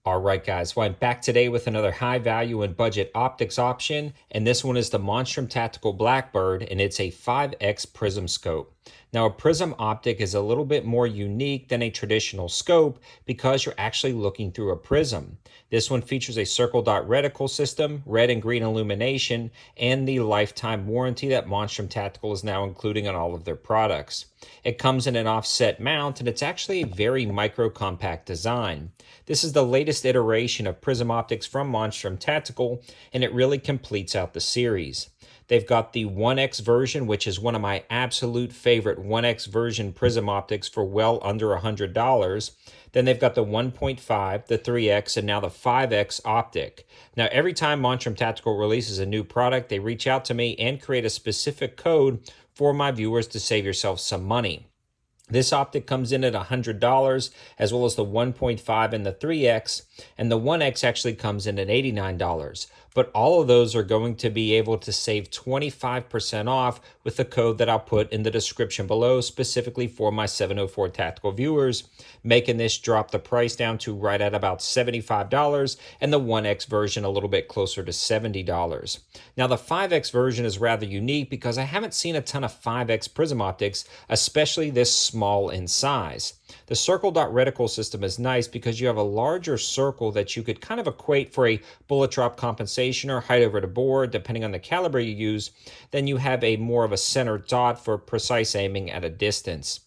All right, guys. Well, I'm back today with another high value and budget optics option, and this one is the Monstrum Tactical Blackbird, and it's a 5x prism scope. Now, a prism optic is a little bit more unique than a traditional scope because you're actually looking through a prism. This one features a circle dot reticle system, red and green illumination, and the lifetime warranty that Monstrum Tactical is now including on all of their products. It comes in an offset mount, and it's actually a very micro compact design. This is the latest iteration of prism optics from Monstrum Tactical, and it really completes out the series. They've got the 1X version, which is one of my absolute favorite 1X version prism optics for well under $100. Then they've got the 1.5, the 3X, and now the 5X optic. Now, every time Monstrum Tactical releases a new product, they reach out to me and create a specific code for my viewers to save yourself some money. This optic comes in at $100, as well as the 1.5 and the 3X, and the 1X actually comes in at $89. But all of those are going to be able to save 25% off with the code that I'll put in the description below, specifically for my 704 Tactical viewers, making this drop the price down to right at about $75, and the 1X version a little bit closer to $70. Now, the 5X version is rather unique because I haven't seen a ton of 5X prism optics, especially this small in size. The circle dot reticle system is nice because you have a larger circle that you could kind of equate for a bullet drop compensation or height over the board, depending on the caliber you use. Then you have a more of a center dot for precise aiming at a distance.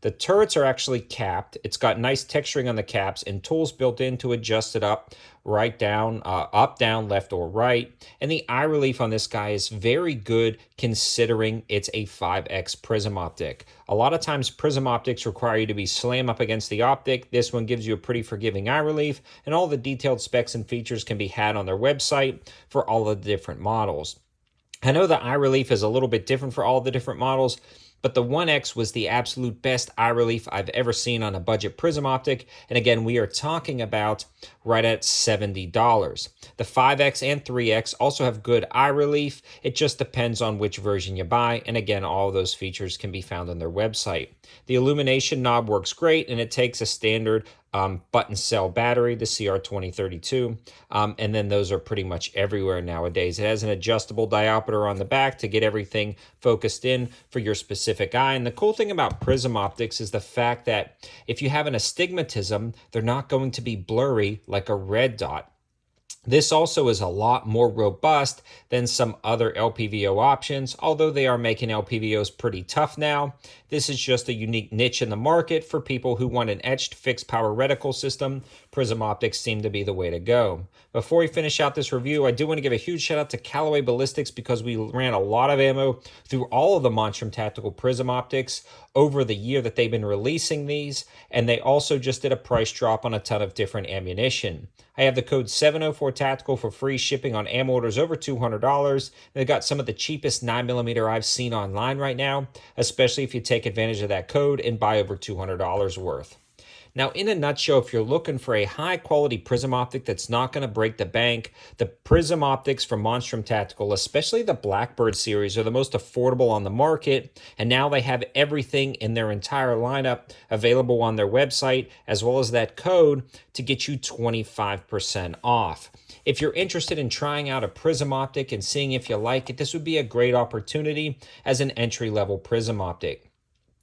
The turrets are actually capped. It's got nice texturing on the caps and tools built in to adjust it up, right down, up, down, left, or right. And the eye relief on this guy is very good considering it's a 5X prism optic. A lot of times prism optics require you to be slam up against the optic. This one gives you a pretty forgiving eye relief, and all the detailed specs and features can be had on their website for all of the different models. I know the eye relief is a little bit different for all the different models, but the 1X was the absolute best eye relief I've ever seen on a budget prism optic. And again, we are talking about right at $70. The 5X and 3X also have good eye relief. It just depends on which version you buy. And again, all of those features can be found on their website. The illumination knob works great, and it takes a standard button cell battery, the CR2032, and then those are pretty much everywhere nowadays. It has an adjustable diopter on the back to get everything focused in for your specific eye. And the cool thing about prism optics is the fact that if you have an astigmatism, they're not going to be blurry like a red dot. This also is a lot more robust than some other LPVO options, although they are making LPVOs pretty tough now. This is just a unique niche in the market for people who want an etched fixed power reticle system. Prism optics seem to be the way to go. Before we finish out this review, I do want to give a huge shout out to Callaway Ballistics because we ran a lot of ammo through all of the Monstrum Tactical Prism optics over the year that they've been releasing these, and they also just did a price drop on a ton of different ammunition. I have the code 704 Tactical for free shipping on ammo orders over $200. They've got some of the cheapest 9mm I've seen online right now, especially if you take advantage of that code and buy over $200 worth. Now, in a nutshell, if you're looking for a high-quality prism optic that's not going to break the bank, the prism optics from Monstrum Tactical, especially the Blackbird series, are the most affordable on the market, and now they have everything in their entire lineup available on their website, as well as that code to get you 25% off. If you're interested in trying out a prism optic and seeing if you like it, this would be a great opportunity as an entry-level prism optic.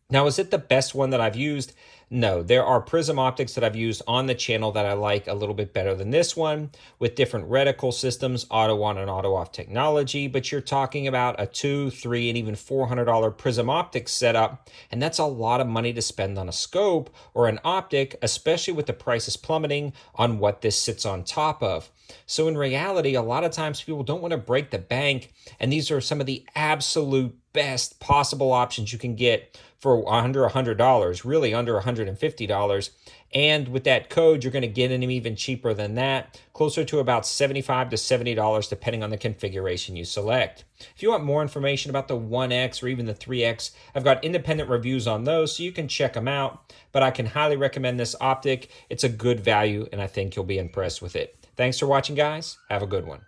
Now, is it the best one that I've used? No, there are prism optics that I've used on the channel that I like a little bit better than this one, with different reticle systems, auto on and auto off technology, but you're talking about a $200, $300, and even $400 prism optic setup, and that's a lot of money to spend on a scope or an optic, especially with the prices plummeting on what this sits on top of. So in reality, a lot of times people don't want to break the bank, and these are some of the absolute best possible options you can get for under $100, really under $150. And with that code, you're going to get them even cheaper than that, closer to about $75 to $70, depending on the configuration you select. If you want more information about the 1X or even the 3X, I've got independent reviews on those, so you can check them out. But I can highly recommend this optic. It's a good value, and I think you'll be impressed with it. Thanks for watching, guys. Have a good one.